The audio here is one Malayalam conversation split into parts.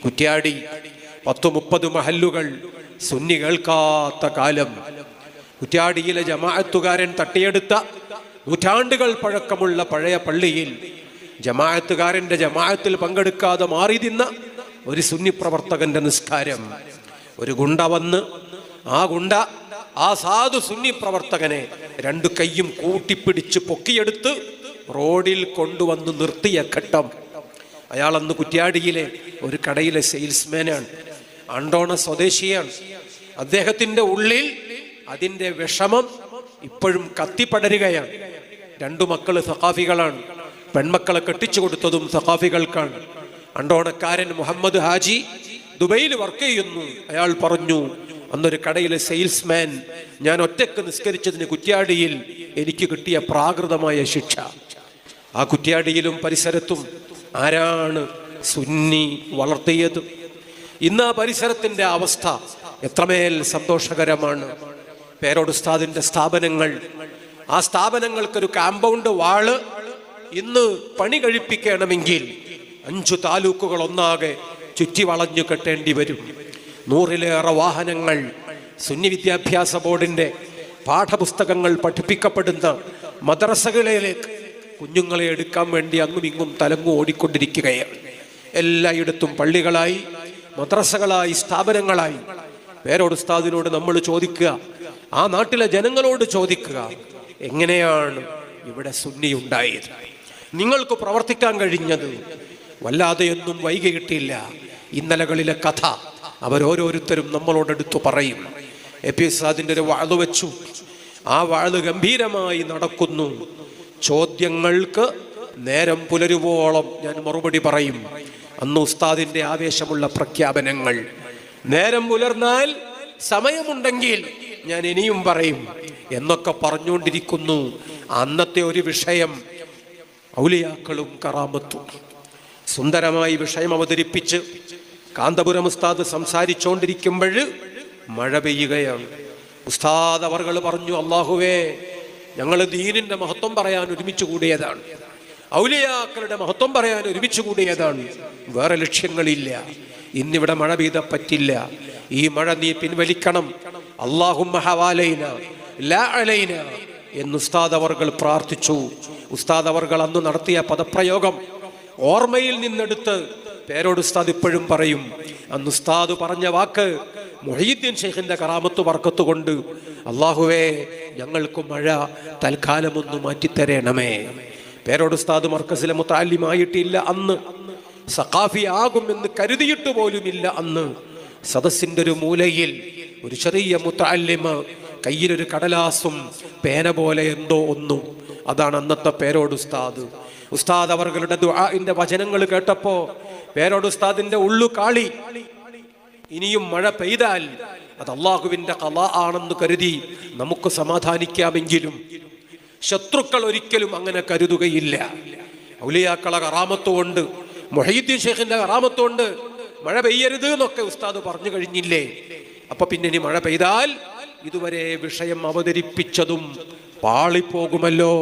കുറ്റ്യാടി 10-30 മഹല്ലുകൾ സുന്നി കേൾക്കാത്ത കാലം. കുറ്റ്യാടിയിലെ ജമാഅത്തുകാരൻ തട്ടിയെടുത്ത നൂറ്റാണ്ടുകൾ പഴക്കമുള്ള പഴയ പള്ളിയിൽ ജമാഅത്തുകാരൻ്റെ ജമാഅത്തിൽ പങ്കെടുക്കാതെ മാറി നിന്ന ഒരു സുന്നി പ്രവർത്തകന്റെ നിസ്കാരം. ഒരു ഗുണ്ട വന്ന് ആ സാധു സുന്നി പ്രവർത്തകനെ 2 കൈയും കൂട്ടിപ്പിടിച്ച് പൊക്കിയെടുത്ത് റോഡിൽ കൊണ്ടുവന്ന് നിർത്തിയ ഘട്ടം. അയാളന്ന് കുറ്റ്യാടിയിലെ ഒരു കടയിലെ സെയിൽസ്മാനാണ്, അണ്ടോണ സ്വദേശിയാണ്. അദ്ദേഹത്തിൻ്റെ ഉള്ളിൽ അതിൻ്റെ വിഷമം ഇപ്പോഴും കത്തിപ്പടരുകയാണ്. 2 മക്കള് സഖാഫികളാണ്. പെൺമക്കളെ കെട്ടിച്ചു കൊടുത്തതും സഖാഫികൾക്കാണ്. അണ്ടോണക്കാരൻ മുഹമ്മദ് ഹാജി ദുബൈയിൽ വർക്ക് ചെയ്യുന്നു. അയാൾ പറഞ്ഞു, അന്നൊരു കടയിലെ സെയിൽസ്മാൻ, ഞാൻ ഒറ്റക്ക് നിസ്കരിച്ചതിന് കുറ്റ്യാടിയിൽ എനിക്ക് കിട്ടിയ പ്രാകൃതമായ ശിക്ഷ. ആ കുറ്റ്യാടിയിലും പരിസരത്തും ആരാണ് സുന്നി വളർത്തിയത്? ഇന്ന് ആ പരിസരത്തിൻ്റെ അവസ്ഥ എത്രമേൽ സന്തോഷകരമാണ്. പേരോട് ഉസ്താദിന്റെ സ്ഥാപനങ്ങൾ, ആ സ്ഥാപനങ്ങൾക്കൊരു കാമ്പൗണ്ട് വാള് ഇന്ന് പണി കഴിപ്പിക്കണമെങ്കിൽ 5 താലൂക്കുകൾ ഒന്നാകെ ചുറ്റി വളഞ്ഞു കെട്ടേണ്ടി വരും. 100-ലേറെ വാഹനങ്ങൾ സുന്നി വിദ്യാഭ്യാസ ബോർഡിന്റെ പാഠപുസ്തകങ്ങൾ പഠിപ്പിക്കപ്പെടുന്ന മദ്രസകളിലേക്ക് കുഞ്ഞുങ്ങളെ എടുക്കാൻ വേണ്ടി അങ്ങും ഇങ്ങും തലങ്ങും ഓടിക്കൊണ്ടിരിക്കുകയാണ്. എല്ലായിടത്തും പള്ളികളായി, മദ്രസകളായി, സ്ഥാപനങ്ങളായി. പേരോട് ഉസ്താദിനോട് നമ്മൾ ചോദിക്കുക, ആ നാട്ടിലെ ജനങ്ങളോട് ചോദിക്കുക, എങ്ങനെയാണ് ഇവിടെ സുന്നി ഉണ്ടായത്? നിങ്ങൾക്ക് പ്രവർത്തിക്കാൻ കഴിഞ്ഞത്? വല്ലാതെയൊന്നും വൈകിയിട്ടില്ല. ഇന്നലകളിലെ കഥ അവരോരോരുത്തരും നമ്മളോടെടുത്തു പറയും. എ.പി. ഉസ്താദിന്റെ ഒരു വാള് വെച്ചു. ആ വാള് ഗംഭീരമായി നടക്കുന്നു. ചോദ്യങ്ങൾക്ക് നേരം പുലരുവോളം ഞാൻ മറുപടി പറയും. അന്ന് ഉസ്താദിന്റെ ആവേശമുള്ള പ്രഖ്യാപനങ്ങൾ. നേരം പുലർന്നാൽ സമയമുണ്ടെങ്കിൽ ഞാൻ ഇനിയും പറയും എന്നൊക്കെ പറഞ്ഞുകൊണ്ടിരിക്കുന്നു. അന്നത്തെ ഒരു വിഷയം ഔലിയാക്കളും കറാമത്തും. സുന്ദരമായി വിഷയം അവതരിപ്പിച്ച് കാന്തപുരം ഉസ്താദ് സംസാരിച്ചുകൊണ്ടിരിക്കുമ്പോൾ മഴ പെയ്യുകയാണ്. ഉസ്താദ് അവർകൾ പറഞ്ഞു, അല്ലാഹുവേ, ഞങ്ങൾ ദീനിന്റെ മഹത്വം പറയാൻ ഒരുമിച്ച് കൂടിയതാണ്, ഔലിയാക്കളുടെ മഹത്വം പറയാൻ ഒരുമിച്ച് കൂടിയതാണ്, വേറെ ലക്ഷ്യങ്ങളില്ല. ഇന്നിവിടെ മഴ പെയ്ത പറ്റില്ല, ഈ മഴ നീ പിൻവലിക്കണം. അല്ലാഹുമ്മ ഹവാലൈന ലാ അലൈന എന്ന് ഉസ്താദ് അവർകൾ പ്രാർത്ഥിച്ചു. ഉസ്താദ് അവർകൾ അന്ന് നടത്തിയ പദപ്രയോഗം ഓർമ്മയിൽ നിന്നെടുത്ത് പേരോട് ഉസ്താദ് ഇപ്പോഴും പറയും. അന്ന് ഉസ്താദ് പറഞ്ഞ വാക്ക് മുഹീദ്ദീൻ ഷെയ്ഖിന്റെ കറാമത്ത് ബർക്കത്ത് കൊണ്ട്, അല്ലാഹുവേ, ഞങ്ങൾക്ക് മഴ തൽക്കാലം ഒന്ന് മാറ്റിത്തരണമേ. പേരോട് ഉസ്താദ് മർക്കസിലെ മുത്തഅല്ലിമായിട്ടില്ല അന്ന്, സഖാഫി ആകുമെന്ന് കരുതിയിട്ട് പോലുമില്ല അന്ന്. സദസ്സിന്റെ ഒരു മൂലയിൽ ഒരു ചെറിയ മുത്തഅല്ലിമ, കയ്യിലൊരു കടലാസും പേന പോലെ എന്തോ ഒന്നും. അതാണ് അന്നത്തെ പേരോട് ഉസ്താദ്. ഉസ്താദ് അവരുടെ ദുആഇന്റെ വചനങ്ങൾ കേട്ടപ്പോ പേരോട് ഉസ്താദിന്റെ ഉള്ളു കാളി. ഇനിയും മഴ പെയ്താൽ അത് അള്ളാഹുവിന്റെ ഖളാ ആണെന്ന് കരുതി നമുക്ക് സമാധാനിക്കാമെങ്കിലും ശത്രുക്കൾ ഒരിക്കലും അങ്ങനെ കരുതുകയില്ല. ഔലിയാക്കളെ കറാമത്തുകൊണ്ട്, മുഹീദ്ദീൻ ഷെയ്ഖിന്റെ കറാമത്തുകൊണ്ട് മഴ പെയ്യരുത് എന്നൊക്കെ ഉസ്താദ് പറഞ്ഞു കഴിഞ്ഞില്ലേ? അപ്പൊ പിന്നെ ഇനി മഴ പെയ്താൽ ഇതുവരെ വിഷയം അവതരിപ്പിച്ചതും പാളിപ്പോകുമല്ലോ,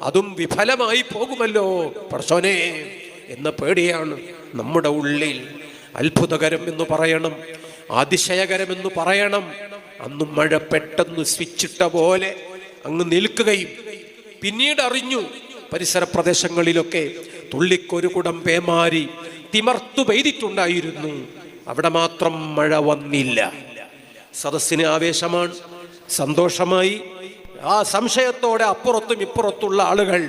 അതും വിഫലമായി പോകുമല്ലോ പടച്ചോനെ എന്ന പേടിയാണ് നമ്മുടെ ഉള്ളിൽ. അത്ഭുതകരം എന്ന് പറയണം, അതിശയകരമെന്ന് പറയണം. അന്ന് മഴ പെട്ടെന്ന് സ്വിച്ചിട്ട പോലെ അങ്ങ് നിൽക്കുകയും പിന്നീട് അറിഞ്ഞു പരിസര പ്രദേശങ്ങളിലൊക്കെ തുള്ളിക്കൊരു കുടം പേമാരി തിമർത്തു പെയ്തിട്ടുണ്ടായിരുന്നു. അവിടെ മാത്രം മഴ വന്നില്ല. സദസ്സിന് ആവേശമാണ്, സന്തോഷമായി. ആ സംശയത്തോടെ അപ്പുറത്തും ഇപ്പുറത്തുള്ള ആളുകൾ,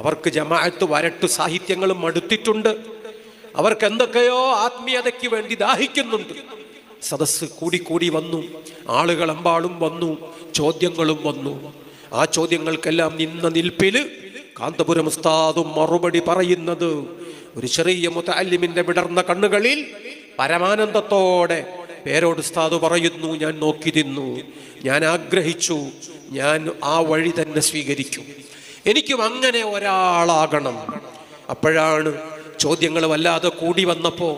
അവർക്ക് ജമാഅത്ത് വരട്ടു സാഹിത്യങ്ങളും മടുത്തിട്ടുണ്ട്. അവർക്ക് എന്തൊക്കെയോ ആത്മീയതയ്ക്ക് വേണ്ടി ദാഹിക്കുന്നുണ്ട്. സദസ്സ് കൂടി വന്നു, ആളുകൾ എമ്പാടും വന്നു, ചോദ്യങ്ങളും വന്നു. ആ ചോദ്യങ്ങൾക്കെല്ലാം നിന്ന നിൽപ്പിൽ കാന്തപുരം ഉസ്താദും മറുപടി പറയുന്നത് ഒരു ചെറിയ മുതഅല്ലിമിന്റെ വിടർന്ന കണ്ണുകളിൽ പരമാനന്ദത്തോടെ പേരോട് ഉസ്താദ് പറയുന്നു, ഞാൻ നോക്കി നിന്നു, ഞാൻ ആഗ്രഹിച്ചു, ഞാൻ ആ വഴി തന്നെ സ്വീകരിക്കും, എനിക്കും അങ്ങനെ ഒരാളാകണം. അപ്പോഴാണ് ചോദ്യങ്ങൾ വല്ലാതെ കൂടി വന്നപ്പോൾ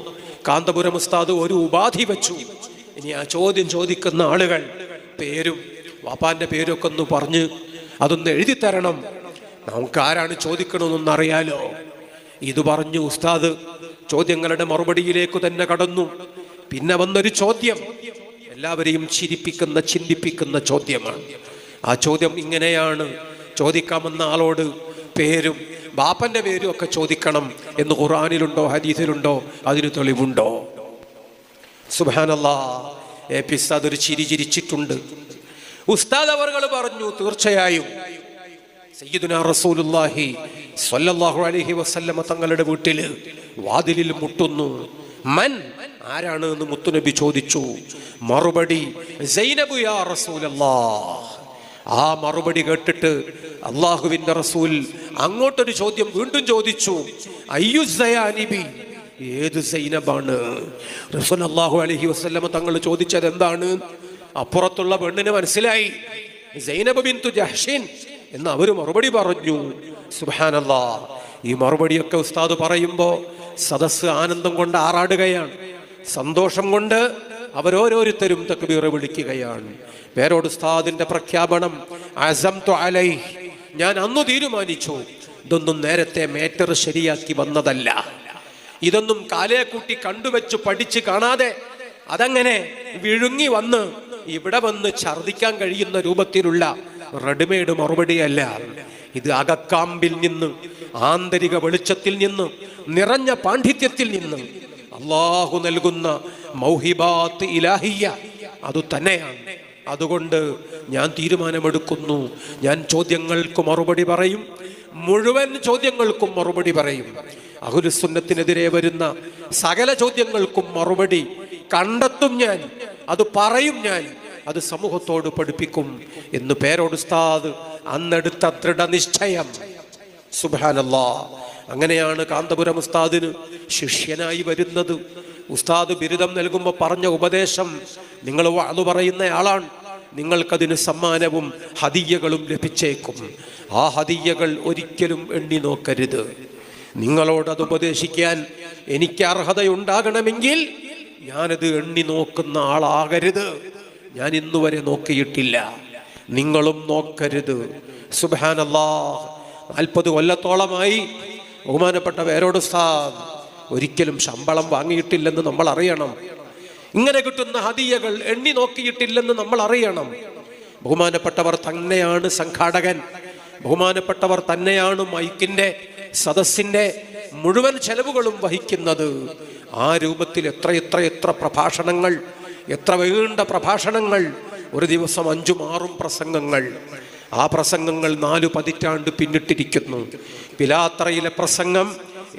കാന്തപുരം ഉസ്താദ് ഒരു ഉപാധി വെച്ചു. ഇനി ആ ചോദ്യം ചോദിക്കുന്ന ആളുകൾ പേരും വാപ്പാന്റെ പേരൊക്കെ ഒന്ന് പറഞ്ഞ് അതൊന്ന് എഴുതി തരണം, നമുക്ക് ആരാണ് ചോദിക്കണമെന്നൊന്നറിയാലോ. ഇത് പറഞ്ഞു ഉസ്താദ് ചോദ്യങ്ങളുടെ മറുപടിയിലേക്ക് തന്നെ കടന്നു. പിന്നെ വന്നൊരു ചോദ്യം എല്ലാവരെയും ചിരിപ്പിക്കുന്ന ചിന്തിപ്പിക്കുന്ന ചോദ്യമാണ്. ആ ചോദ്യം ഇങ്ങനെയാണ്: ചോദിക്കാമെന്ന ആളോട് പേരും ബാപ്പന്റെ പേരും ഒക്കെ ചോദിക്കണം എന്ന് ഖുർആനിലുണ്ടോ ഹദീസിലുണ്ടോ? അതിന് തെളിവുണ്ടോ? സുബ്ഹാനല്ലാഹ്. എ.പി. ഉസ്താദ് ഒരു ചിരി ചിരിച്ചിട്ടുണ്ട്. ഉസ്താദ് അവർകൾ പറഞ്ഞു, തീർച്ചയായും സയ്യിദുനാ റസൂലുള്ളാഹി സ്വല്ലല്ലാഹു അലൈഹി വസല്ലമ തങ്ങളുടെ വീട്ടിൽ വാതിലിൽ മുട്ടുന്നു. മൻ, ആരാണ് എന്ന് മുത്തുനബി ചോദിച്ചു. മറുപടി സൈനബു യാ റസൂലല്ലാഹ്. ആ മറുപടി കേട്ടിട്ട് അള്ളാഹുവിന്റെ റസൂൽ അങ്ങോട്ടൊരു ചോദ്യം വീണ്ടും ചോദിച്ചു. അയ്യു സയാനിബി, ഏത് സൈനബാണ്? റസൂൽ സല്ലല്ലാഹു അലൈഹി വസല്ലമ തങ്ങൾ ചോദിച്ചത് എന്താണ്? അപ്പുറത്തുള്ള പെണ്ണിന് മനസ്സിലായി സൈനബ് ബിന്തു ജഹ്ഷിൻ എന്ന് അവർ മറുപടി പറഞ്ഞു. സുബ്ഹാനല്ലാഹ്. ഈ മറുപടിയൊക്കെ ഉസ്താദ് പറയുമ്പോൾ സദസ്സ് ആനന്ദം കൊണ്ട് ആറാടുകയാണ്. സന്തോഷം കൊണ്ട് അവരോരോരുത്തരും തക്ബീർ വിളിക്കുകയാണ്. പേരോട് ഉസ്താദിന്റെ പ്രഖ്യാപനം, അസംതു അലൈഹി, ഞാൻ അന്നു തീരുമാനിച്ചു. ഇതൊന്നും നേരത്തെ മേറ്റർ ശരിയാക്കി വന്നതല്ല. ഇതൊന്നും കാലേ കൂട്ടി കണ്ടുവെച്ച് പഠിച്ച് കാണാതെ അതങ്ങനെ വിഴുങ്ങി വന്ന് ഇവിടെ വന്ന് ഛർദിക്കാൻ കഴിയുന്ന രൂപത്തിലുള്ള റെഡിമെയ്ഡ് മറുപടിയല്ല. ഇത് അകക്കാമ്പിൽ നിന്ന്, ആന്തരിക വെളിച്ചത്തിൽ നിന്ന്, നിറഞ്ഞ പാണ്ഡിത്യത്തിൽ നിന്ന് അള്ളാഹു നൽകുന്ന മൗഹിബാത്ത് ഇലാഹിയ അത് തന്നെയാണ്. അതുകൊണ്ട് ഞാൻ തീരുമാനമെടുക്കുന്നു, ഞാൻ ചോദ്യങ്ങൾക്ക് മറുപടി പറയും, മുഴുവൻ ചോദ്യങ്ങൾക്കും മറുപടി പറയും. അഹ്ലുസുന്നത്തിനെതിരെ വരുന്ന സകല ചോദ്യങ്ങൾക്കും മറുപടി കണ്ടെത്തും ഞാൻ, അത് പറയും ഞാൻ, അത് സമൂഹത്തോട് പഠിപ്പിക്കും എന്ന് പേരോട് ഉസ്താദ് അന്നെടുത്ത ദൃഢനിശ്ചയം. സുബ്ഹാനല്ലാഹ്. അങ്ങനെയാണ് കാന്തപുരം ഉസ്താദിന് ശിഷ്യനായി വരുന്നത്. ഉസ്താദ് ബിരുദം നൽകുമ്പോൾ പറഞ്ഞ ഉപദേശം, നിങ്ങൾ വഅദ് പറയുന്ന ആളാണ്, നിങ്ങൾക്കതിന് സമ്മാനവും ഹദിയ്യകളും ലഭിച്ചേക്കും. ആ ഹദിയ്യകൾ ഒരിക്കലും എണ്ണി നോക്കരുത്. നിങ്ങളോടത് ഉപദേശിക്കാൻ എനിക്ക് അർഹതയുണ്ടാകണമെങ്കിൽ ഞാനത് എണ്ണി നോക്കുന്ന ആളാകരുത്. ഞാൻ ഇന്നുവരെ നോക്കിയിട്ടില്ല, നിങ്ങളും നോക്കരുത്. സുബ്ഹാനല്ലാഹ്. 40 കൊല്ലത്തോളമായി ബഹുമാനപ്പെട്ട പേരോട് ഉസ്താദ് ഒരിക്കലും ശമ്പളം വാങ്ങിയിട്ടില്ലെന്ന് നമ്മൾ അറിയണം. ഇങ്ങനെ കിട്ടുന്ന ഹദിയകൾ എണ്ണി നോക്കിയിട്ടില്ലെന്ന് നമ്മൾ അറിയണം. ബഹുമാനപ്പെട്ടവർ തന്നെയാണ് സംഘാടകൻ, ബഹുമാനപ്പെട്ടവർ തന്നെയാണ് മൈക്കിന്റെ സദസ്സിന്റെ മുഴുവൻ ചെലവുകളും വഹിക്കുന്നത്. ആ രൂപത്തിൽ എത്ര പ്രഭാഷണങ്ങൾ, എത്ര വേണ്ട പ്രഭാഷണങ്ങൾ, ഒരു ദിവസം 5ഉം 6ഉം പ്രസംഗങ്ങൾ. ആ പ്രസംഗങ്ങൾ 4 പതിറ്റാണ്ട് പിന്നിട്ടിരിക്കുന്നു. പിലാത്രയിലെ പ്രസംഗം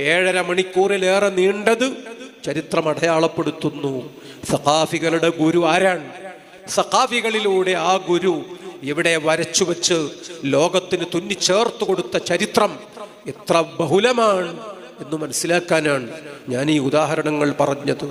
7.5 മണിക്കൂറിലേറെ നീണ്ടത് ചരിത്രം അടയാളപ്പെടുത്തുന്നു. സഖാഫികളുടെ ഗുരു ആരാണ്? സഖാഫികളിലൂടെ ആ ഗുരു ഇവിടെ വരച്ചു വെച്ച് ലോകത്തിന് തുന്നിച്ചേർത്ത് കൊടുത്ത ചരിത്രം എത്ര ബഹുലമാണ് എന്ന് മനസ്സിലാക്കാനാണ് ഞാൻ ഈ ഉദാഹരണങ്ങൾ പറഞ്ഞത്.